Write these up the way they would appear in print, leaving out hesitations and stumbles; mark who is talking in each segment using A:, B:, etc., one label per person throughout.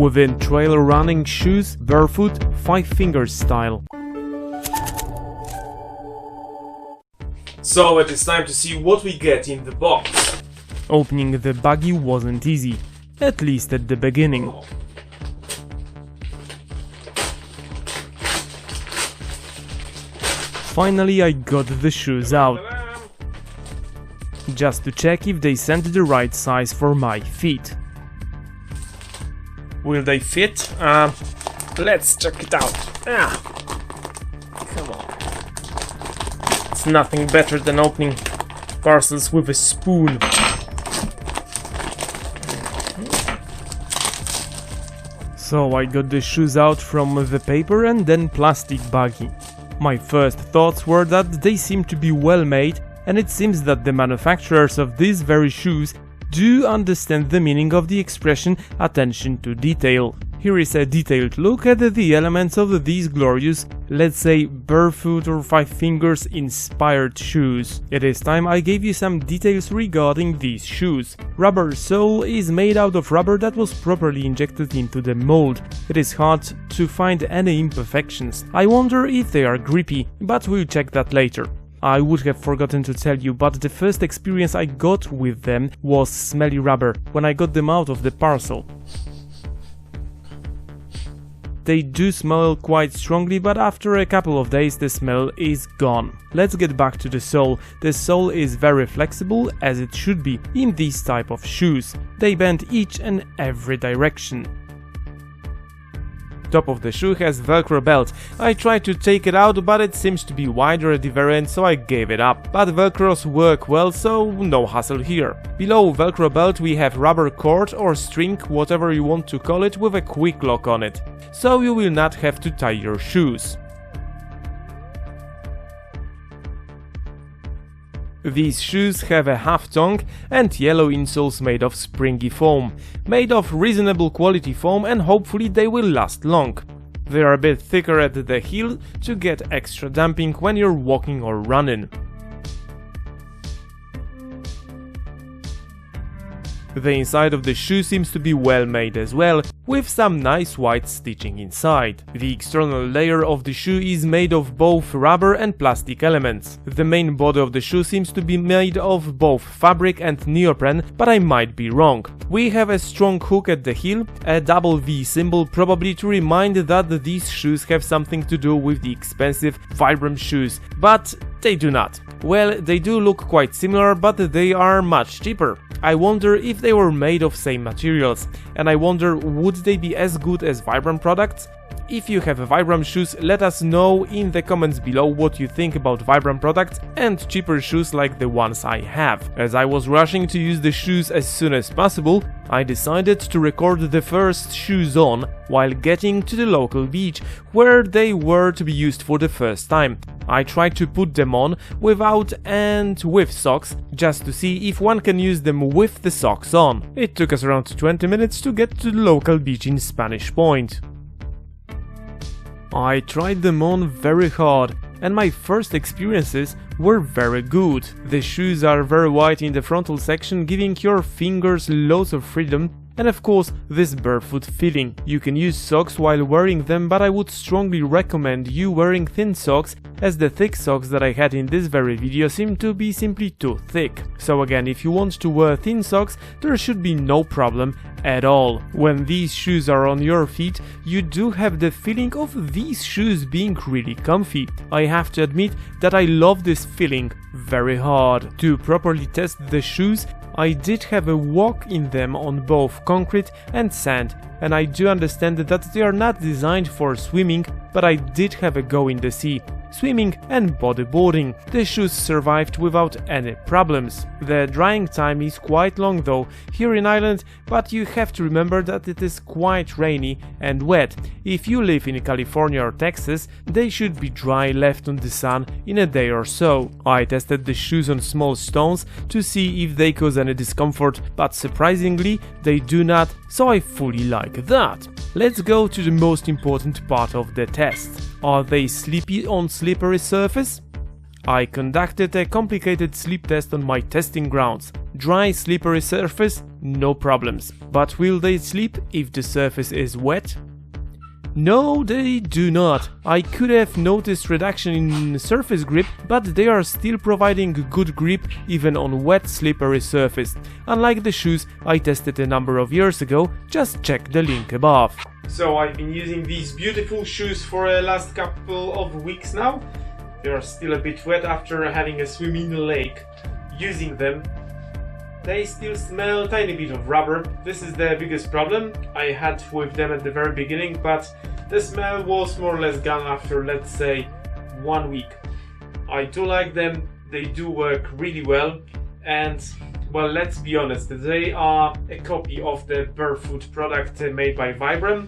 A: within trail running shoes, Barefoot Five Fingers style.
B: So it is time to see what we get in the box.
A: Opening the baggie wasn't easy, at least at the beginning. Finally I got the shoes out, just to check if they sent the right size for my feet.
B: Will they fit? Let's check it out. Come on. It's nothing better than opening parcels with a spoon.
A: So I got the shoes out from the paper and then plastic baggie. My first thoughts were that they seem to be well made, and it seems that the manufacturers of these very shoes do understand the meaning of the expression attention to detail. Here is a detailed look at the elements of these glorious, let's say, Barefoot or Five Fingers Inspired shoes. It is time I gave you some details regarding these shoes. Rubber sole is made out of rubber that was properly injected into the mold. It is hard to find any imperfections. I wonder if they are grippy, but we'll check that later. I would have forgotten to tell you, but the first experience I got with them was smelly rubber when I got them out of the parcel. They do smell quite strongly, but after a couple of days the smell is gone. Let's get back to the sole. The sole is very flexible, as it should be in these type of shoes. They bend each and every direction. Top of the shoe has velcro belt. I tried to take it out, but it seems to be wider at the very end, so I gave it up. But velcros work well, so no hassle here. Below velcro belt we have rubber cord or string, whatever you want to call it, with a quick lock on it, so you will not have to tie your shoes. These shoes have a half-tongue and yellow insoles made of springy foam, made of reasonable quality foam, and hopefully they will last long. They are a bit thicker at the heel to get extra damping when you're walking or running. The inside of the shoe seems to be well made as well, with some nice white stitching inside. The external layer of the shoe is made of both rubber and plastic elements. The main body of the shoe seems to be made of both fabric and neoprene, but I might be wrong. We have a strong hook at the heel, a double V symbol, probably to remind that these shoes have something to do with the expensive Vibram shoes, but they do not. Well, they do look quite similar, but they are much cheaper. I wonder if they were made of same materials, and I wonder would they be as good as Vibram products? If you have Vibram shoes, let us know in the comments below what you think about Vibram products and cheaper shoes like the ones I have. As I was rushing to use the shoes as soon as possible, I decided to record the first shoes on while getting to the local beach, where they were to be used for the first time. I tried to put them on without and with socks, just to see if one can use them with the socks on. It took us around 20 minutes to get to the local beach in Spanish Point. I tried them on very hard, and my first experiences were very good. The shoes are very wide in the frontal section, giving your fingers loads of freedom, and of course this barefoot feeling. You can use socks while wearing them, but I would strongly recommend you wearing thin socks, as the thick socks that I had in this very video seem to be simply too thick. So again, if you want to wear thin socks, there should be no problem at all. When these shoes are on your feet, you do have the feeling of these shoes being really comfy. I have to admit that I love this feeling very hard. To properly test the shoes, I did have a walk in them on both concrete and sand, and I do understand that they are not designed for swimming, but I did have a go in the sea, swimming and bodyboarding. The shoes survived without any problems. The drying time is quite long though here in Ireland, but you have to remember that it is quite rainy and wet. If you live in California or Texas, they should be dry, left on the sun in a day or so. I tested the shoes on small stones to see if they cause any discomfort, but surprisingly they do not, so I fully like that. Let's go to the most important part of the test. Are they sleepy on slippery surface? I conducted a complicated sleep test on my testing grounds. Dry, slippery surface, no problems. But will they slip if the surface is wet? No, they do not. I could have noticed reduction in surface grip, but they are still providing good grip even on wet, slippery surface. Unlike the shoes I tested a number of years ago, just check the link above. So I've been using these beautiful shoes for the last couple of weeks now. They are still a bit wet after having a swim in the lake. Using them, they still smell a tiny bit of rubber. This is the biggest problem I had with them at the very beginning, but the smell was more or less gone after, let's say, 1 week. I do like them, they do work really well, and well, let's be honest, they are a copy of the Barefoot product made by Vibram.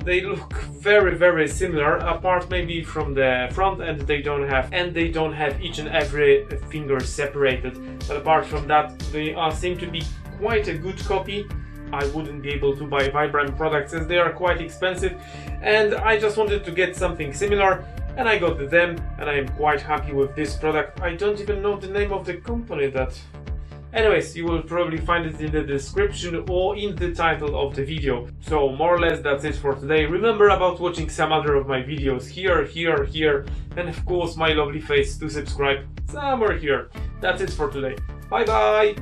A: They look very similar, apart maybe from the front end they don't have each and every finger separated. But apart from that, they seem to be quite a good copy. I wouldn't be able to buy Vibram products as they are quite expensive, and I just wanted to get something similar, and I got them, and I am quite happy with this product. I don't even know the name of the company that... Anyways, you will probably find it in the description or in the title of the video. So more or less that's it for today. Remember about watching some other of my videos here, and of course my lovely face to subscribe somewhere here. That's it for today. Bye bye!